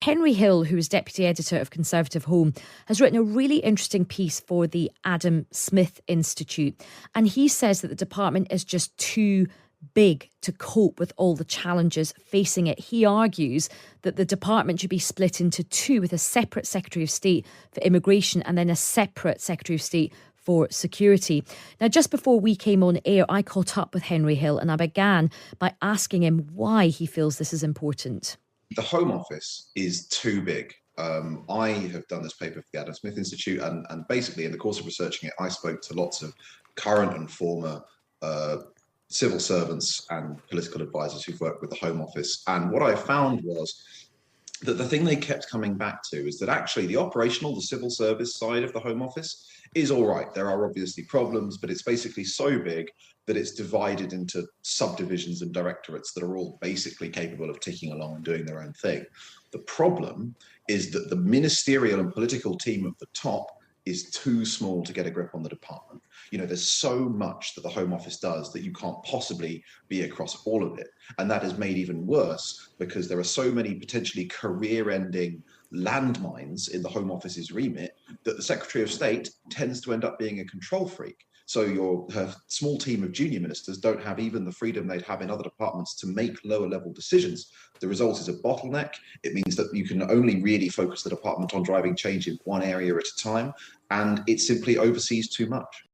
Henry Hill, who is deputy editor of Conservative Home, has written a really interesting piece for the Adam Smith Institute. And he says that the department is just too big to cope with all the challenges facing it. He argues that the department should be split into two, with a separate Secretary of State for Immigration and then a separate Secretary of State for security. Now, just before we came on air, I caught up with Henry Hill and I began by asking him why he feels this is important. The Home Office is too big. I have done this paper for the Adam Smith Institute, and basically in the course of researching it, I spoke to lots of current and former civil servants and political advisors who've worked with the Home Office. And what I found was that the thing they kept coming back to is that actually the civil service side of the Home Office is all right. There are obviously problems, but it's basically so big that it's divided into subdivisions and directorates that are all basically capable of ticking along and doing their own thing. The problem is that the ministerial and political team at the top is too small to get a grip on the department. There's so much that the Home Office does that you can't possibly be across all of it. And that is made even worse because there are so many potentially career-ending landmines in the Home Office's remit that the Secretary of State tends to end up being a control freak. So her small team of junior ministers don't have even the freedom they'd have in other departments to make lower level decisions. The result is a bottleneck. It means that you can only really focus the department on driving change in one area at a time, and it simply oversees too much.